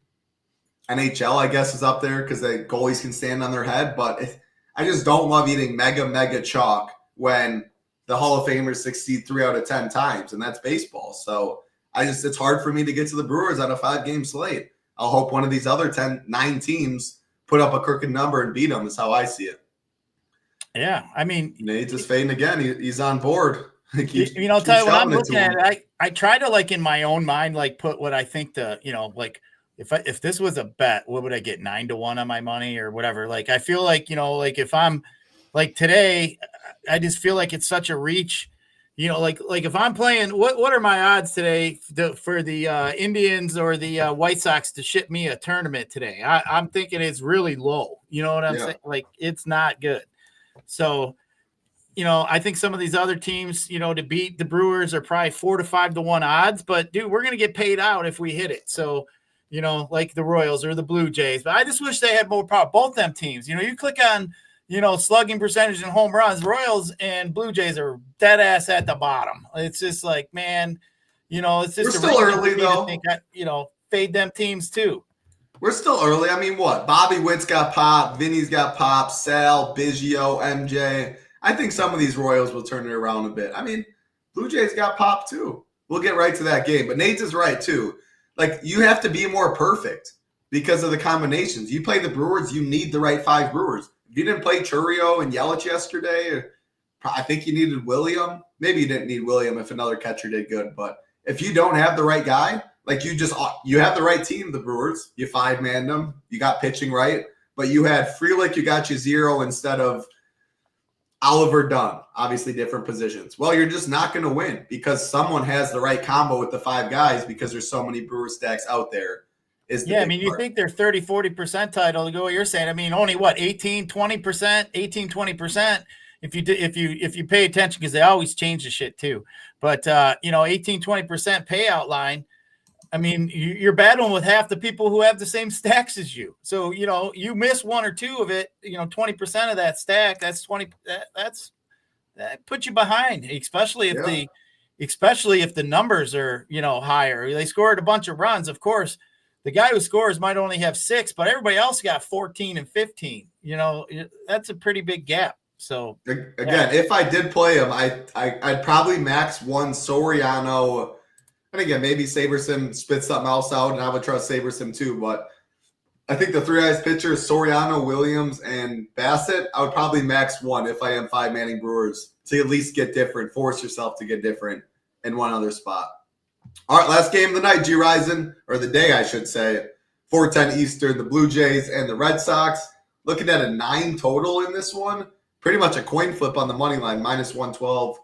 NHL, I guess, is up there because the goalies can stand on their head. But I just don't love eating mega chalk when the Hall of Famers succeed 3 out of 10 times, and that's baseball. So it's hard for me to get to the Brewers on a 5-game slate. I'll hope one of these other 9 teams put up a crooked number and beat them is how I see it. Yeah, I mean, Nate's just fading again. He's on board. Tell you what I'm looking at. I try to, like, in my own mind, like, put what I think like, if this was a bet, what would I get, 9-1 on my money or whatever? Like, I feel like, like if I'm like today, I just feel like it's such a reach, like if I'm playing, what are my odds today for the Indians or the White Sox to ship me a tournament today? I'm thinking it's really low. You know what I'm saying? Like, it's not good. So, I think some of these other teams, to beat the Brewers are probably 4 to 5 to 1 odds, but dude, we're going to get paid out if we hit it. So, like the Royals or the Blue Jays, but I just wish they had more power. Both them teams, you click on, slugging percentage and home runs, Royals and Blue Jays are dead ass at the bottom. It's just like, man, it's just we're still early though. Think fade them teams too. We're still early. I mean, what? Bobby Witt's got pop, Vinny's got pop, Sal, Biggio, MJ. I think some of these Royals will turn it around a bit. I mean, Blue Jays got pop too. We'll get right to that game. But Nate is right too. Like, you have to be more perfect because of the combinations. You play the Brewers, you need the right 5 Brewers. If you didn't play Chourio and Yelich yesterday, I think you needed William. Maybe you didn't need William if another catcher did good. But if you don't have the right guy, like you have the right team, the Brewers. You 5-manned them. You got pitching right. But you had Frelick, you got you 0 instead of Oliver Dunn, obviously different positions. Well, you're just not going to win because someone has the right combo with the 5 guys because there's so many Brewer stacks out there. You think they're 30-40% title to go what you're saying. I mean, only what, 18-20%. If you pay attention, because they always change the shit too. But 18-20% payout line. I mean, you're battling with half the people who have the same stacks as you. So, you miss 1 or 2 of it, 20% of that stack, that's 20, that puts you behind, especially if the numbers are, higher. They scored a bunch of runs. Of course, the guy who scores might only have 6, but everybody else got 14 and 15. That's a pretty big gap. So again, if I did play him, I'd probably max 1 Soriano. And again, maybe Saberson spits something else out, and I would trust Saberson too. But I think the 3 eyes pitchers, Soriano, Williams, and Bassett, I would probably max 1 if I am 5-manning Brewers to at least get different, force yourself to get different in one other spot. All right, last game of the night, Gyiraszin, or the day, I should say, 4:10 Eastern, the Blue Jays and the Red Sox. Looking at a 9 total in this one. Pretty much a coin flip on the money line, -112,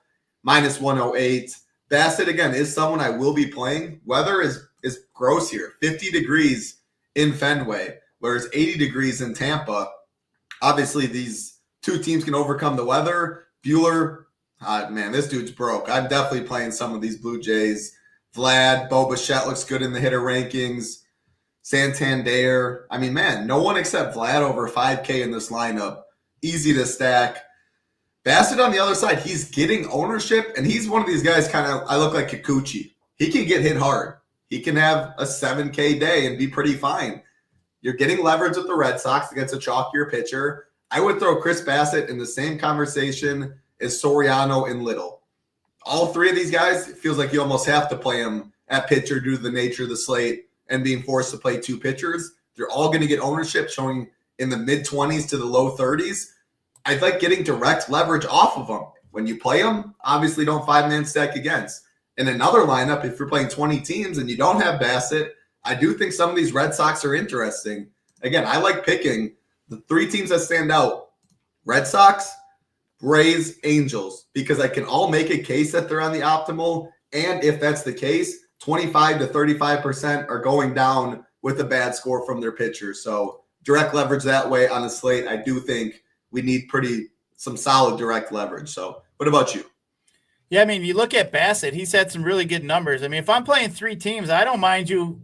-108. Bassett, again, is someone I will be playing. Weather is gross here. 50 degrees in Fenway, whereas 80 degrees in Tampa. Obviously, these 2 teams can overcome the weather. Bueller, man, this dude's broke. I'm definitely playing some of these Blue Jays. Vlad, Bo Bichette looks good in the hitter rankings. Santander. I mean, man, no one except Vlad over 5K in this lineup. Easy to stack. Bassett on the other side, he's getting ownership, and he's one of these guys I look like Kikuchi. He can get hit hard. He can have a 7K day and be pretty fine. You're getting leverage with the Red Sox against a chalkier pitcher. I would throw Chris Bassett in the same conversation as Soriano and Little. All 3 of these guys, it feels like you almost have to play them at pitcher due to the nature of the slate and being forced to play 2 pitchers. They're all going to get ownership showing in the mid-20s to the low 30s. I like getting direct leverage off of them. When you play them, obviously don't 5-man stack against. In another lineup, if you're playing 20 teams and you don't have Bassett, I do think some of these Red Sox are interesting. Again, I like picking the 3 teams that stand out. Red Sox, Braves, Angels, because I can all make a case that they're on the optimal. And if that's the case, 25 to 35% are going down with a bad score from their pitcher. So direct leverage that way on the slate, I do think we need some solid direct leverage. So what about you? Yeah, I mean, you look at Bassett, he's had some really good numbers. I mean, if I'm playing 3 teams, I don't mind you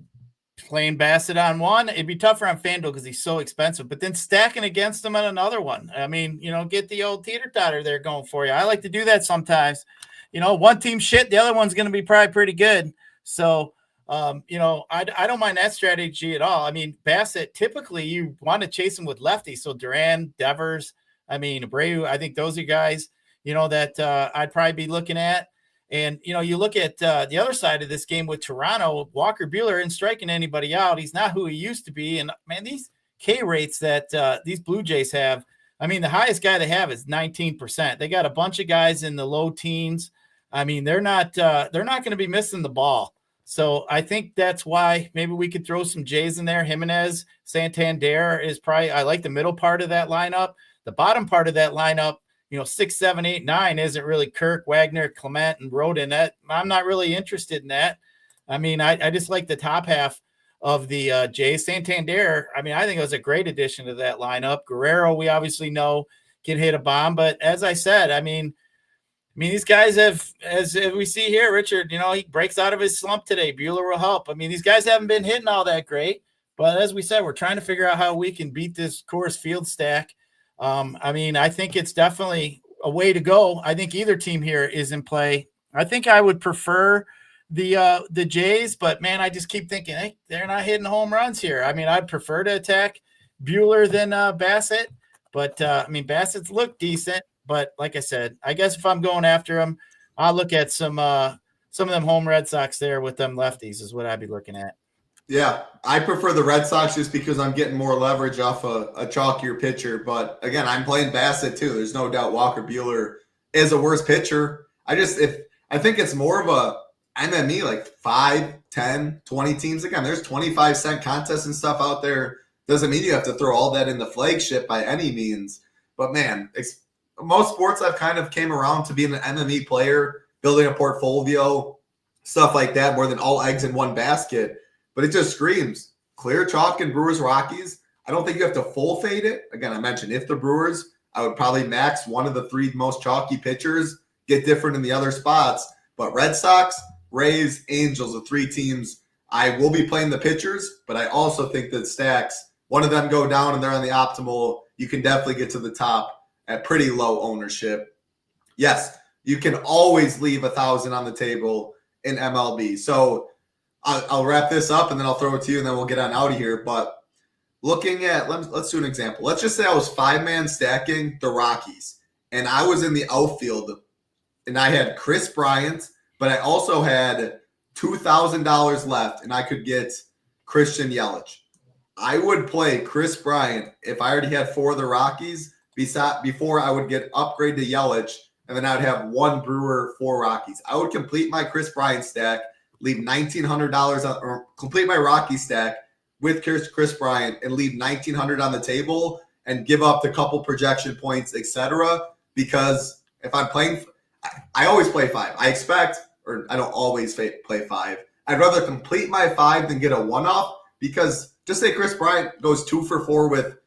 playing Bassett on one. It'd be tougher on FanDuel because he's so expensive, but then stacking against him on another one. I mean, get the old teeter-totter there going for you. I like to do that sometimes. One team shit, the other one's going to be probably pretty good. So, I don't mind that strategy at all. I mean, Bassett, typically you want to chase him with lefties. So Duran, Devers, Abreu, I think those are guys, that I'd probably be looking at. And, you look at the other side of this game with Toronto, Walker Buehler isn't striking anybody out. He's not who he used to be. And, man, these K rates that these Blue Jays have, the highest guy they have is 19%. They got a bunch of guys in the low teens. I mean, they're not going to be missing the ball. So I think that's why maybe we could throw some Jays in there. Jimenez, Santander is probably, I like the middle part of that lineup. The bottom part of that lineup, 6, 7, 8, 9 isn't really Kirk, Wagner, Clement, and Rodin. That I'm not really interested in that. I mean, I just like the top half of the Jays. Santander, I mean, I think it was a great addition to that lineup. Guerrero, we obviously know can hit a bomb, but as I said, I mean, these guys have, as we see here, Richard, he breaks out of his slump today. Buehler will help. I mean, these guys haven't been hitting all that great, but as we said, we're trying to figure out how we can beat this Coors Field stack. I mean, I think it's definitely a way to go. I think either team here is in play. I think I would prefer the Jays, but man, I just keep thinking, hey, they're not hitting home runs here. I mean, I'd prefer to attack Buehler than Bassett, but I mean, Bassett's look decent. But like I said, I guess if I'm going after him, I'll look at some of them home Red Sox there with them lefties is what I'd be looking at. Yeah, I prefer the Red Sox just because I'm getting more leverage off a chalkier pitcher. But again, I'm playing Bassett too. There's no doubt Walker Buehler is a worse pitcher. I think it's more of a MME, like 5, 10, 20 teams. Again, there's 25-cent contests and stuff out there. Doesn't mean you have to throw all that in the flagship by any means. But man, most sports I've kind of came around to being an MME player, building a portfolio, stuff like that, more than all eggs in one basket. But it just screams clear chalk and Brewers Rockies. I don't think you have to full fade it. Again, I mentioned if the Brewers, I would probably max one of the 3 most chalky pitchers, get different in the other spots. But Red Sox, Rays, Angels, the 3 teams, I will be playing the pitchers, but I also think that stacks, one of them go down and they're on the optimal, you can definitely get to the top at pretty low ownership. Yes, you can always leave 1,000 on the table in MLB. So I'll wrap this up and then I'll throw it to you and then we'll get on out of here. But looking at, let's do an example. Let's just say I was 5-man stacking the Rockies and I was in the outfield and I had Chris Bryant, but I also had $2,000 left and I could get Christian Yelich. I would play Chris Bryant if I already had 4 of the Rockies before I would get upgrade to Yelich, and then I would have 1 Brewer, 4 Rockies. I would complete my Chris Bryant stack, leave $1,900 or complete my Rocky stack with Chris Bryant and leave $1,900 on the table and give up the couple projection points, etc. Because if I'm playing, I always play 5. I don't always play 5. I'd rather complete my 5 than get a one-off because just say Chris Bryant goes 2 for 4 with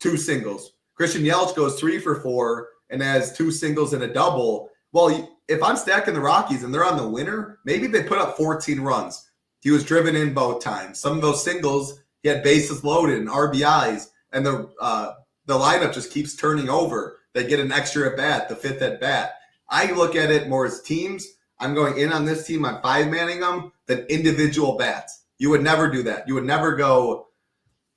2 singles. Christian Yelich goes 3 for 4 and has 2 singles and a double. Well, if I'm stacking the Rockies and they're on the winner, maybe they put up 14 runs. He was driven in both times. Some of those singles, he had bases loaded and RBIs, and the lineup just keeps turning over. They get an extra at bat, the 5th at bat. I look at it more as teams. I'm going in on this team. I'm 5-manning them than individual bats. You would never do that. You would never go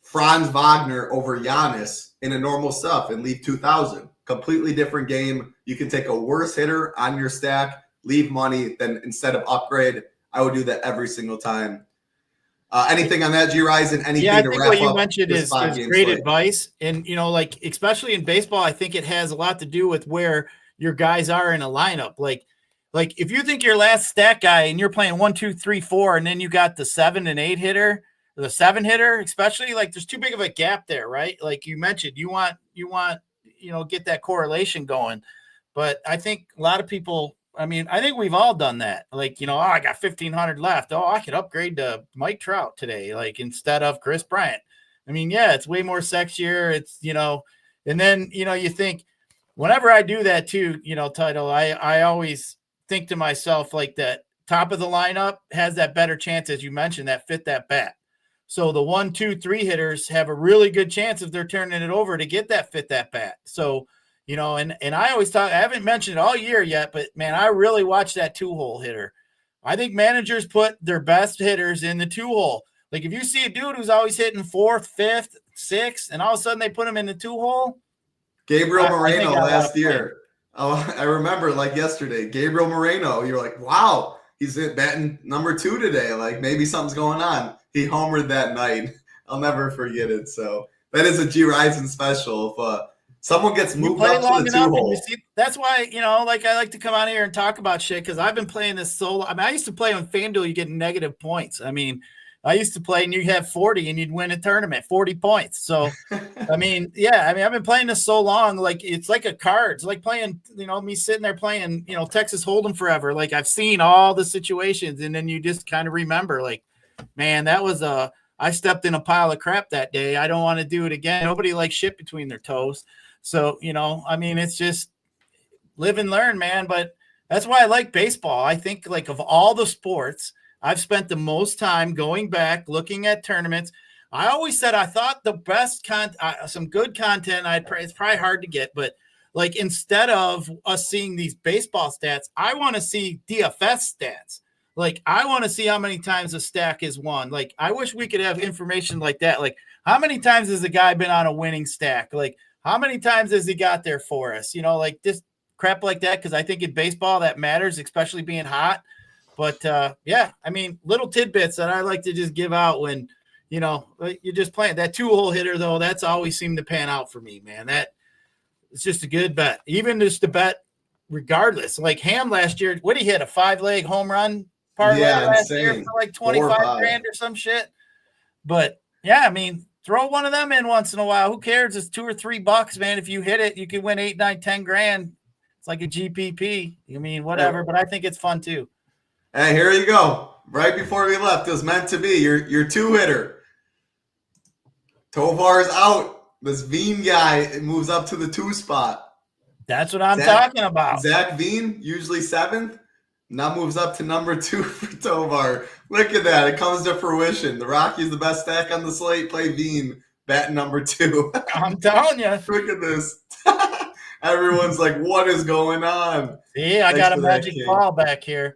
Franz Wagner over Giannis in a normal stuff and leave 2,000. Completely different game. You can take a worse hitter on your stack, leave money, then instead of upgrade. I would do that every single time. Anything on that, Gyiraszin? Anything yeah, I to think wrap what you up mentioned is great advice. And, like, especially in baseball, I think it has a lot to do with where your guys are in a lineup. Like if you think your last stack guy and you're playing 1, 2, 3, 4, and then you got the 7 and 8 hitter, or the 7 hitter, especially, like, there's too big of a gap there, right? Like you mentioned, you want, get that correlation going. But I think a lot of people, I think we've all done that. Like, I got 1,500 left. Oh, I could upgrade to Mike Trout today, like instead of Chris Bryant. Yeah, it's way more sexier. It's, and then, you think whenever I do that too, Title, I always think to myself, like, that top of the lineup has that better chance, as you mentioned, that fit that bat. So the 1, 2, 3 hitters have a really good chance if they're turning it over to get that fit that bat. So, and I always talk, I haven't mentioned it all year yet, but man, I really watch that 2-hole hitter. I think managers put their best hitters in the 2-hole. Like if you see a dude who's always hitting 4th, 5th, 6th, and all of a sudden they put him in the 2-hole. Gabriel Moreno last year. Oh, I remember like yesterday, Gabriel Moreno, you're like, wow, he's batting number 2 today. Like maybe something's going on. He homered that night. I'll never forget it. So that is a Gyiraszin special. If Someone gets You moved play up long to the enough, and 2-hole. you see, that's why, like I like to come out here and talk about shit because I've been playing this so long. I mean, I used to play on FanDuel, you get negative points. I mean, I used to play and you have 40 and you'd win a tournament, 40 points. So, I mean, I've been playing this so long, like it's like a card. It's like playing, me sitting there playing, Texas Hold'em forever. Like I've seen all the situations and then you just kind of remember like, man, I stepped in a pile of crap that day. I don't want to do it again. Nobody likes shit between their toes. So, I mean, it's just live and learn, man. But that's why I like baseball. I think like of all the sports, I've spent the most time going back, looking at tournaments. I always said I thought the best some good content. It's probably hard to get, but like instead of us seeing these baseball stats, I want to see DFS stats. Like I want to see how many times a stack is won. Like I wish we could have information like that. Like how many times has a guy been on a winning stack? Like how many times has he got there for us? Like this crap like that. Cause I think in baseball that matters, especially being hot. But I mean, little tidbits that I like to just give out when, you're just playing that 2-hole hitter though. That's always seemed to pan out for me, man. That it's just a good bet. Even just a bet regardless. Like Ham last year, what he hit a 5-leg home run parlay last year for like 25 grand or some shit. But yeah, I mean, throw one of them in once in a while. Who cares? It's $2 or $3, man. If you hit it, you can win 8, 9, 10 grand. It's like a GPP. I mean, whatever, but I think it's fun too. Hey, here you go. Right before we left, it was meant to be your 2-hitter. Tovar's out. This Veen guy moves up to the 2 spot. That's what I'm talking about. Zach Veen, usually 7th, now moves up to number 2 for Tovar. Look at that. It comes to fruition. The Rockies, the best stack on the slate, play Veen, batting number 2. I'm telling you. Look at this. Everyone's like, what is going on? See, I got a magic ball back here.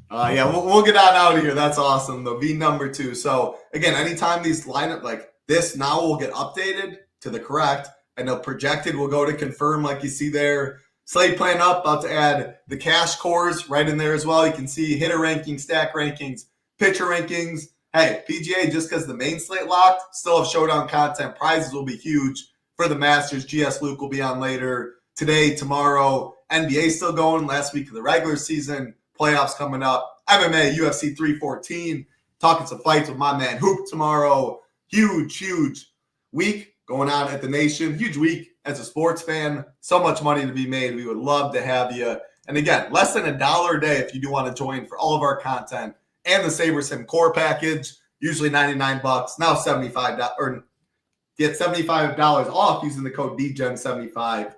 We'll get on out of here. That's awesome. The V number 2. So again, anytime these lineup like this now will get updated to the correct. I know projected will go to confirm like you see there. Slate plan up, about to add the cash cores right in there as well. You can see hitter rankings, stack rankings, pitcher rankings. Hey, PGA, just because the main slate locked, still have showdown content. Prizes will be huge for the Masters. GS Luke will be on later today, tomorrow. NBA still going, last week of the regular season. Playoffs coming up. MMA, UFC 314. Talking some fights with my man Hoop tomorrow. Huge week going on at the Nation. Huge week as a sports fan. So much money to be made. We would love to have you. And again, less than $1 a day if you do want to join for all of our content and the SaberSim Core package. Usually $99. Now $75. Or get $75 off using the code DGEN75.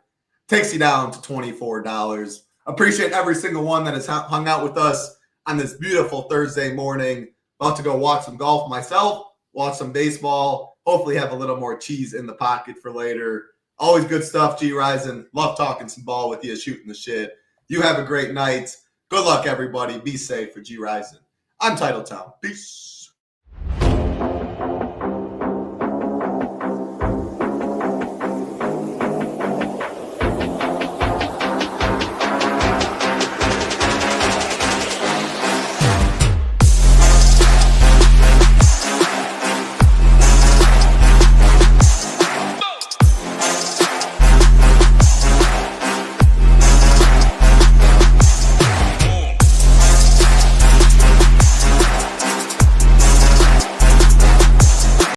Takes you down to $24. Appreciate every single one that has hung out with us on this beautiful Thursday morning. About to go watch some golf myself, watch some baseball, hopefully have a little more cheese in the pocket for later. Always good stuff, Gyiraszin. Love talking some ball with you, shooting the shit. You have a great night. Good luck, everybody. Be safe for Gyiraszin. I'm Title Town. Peace.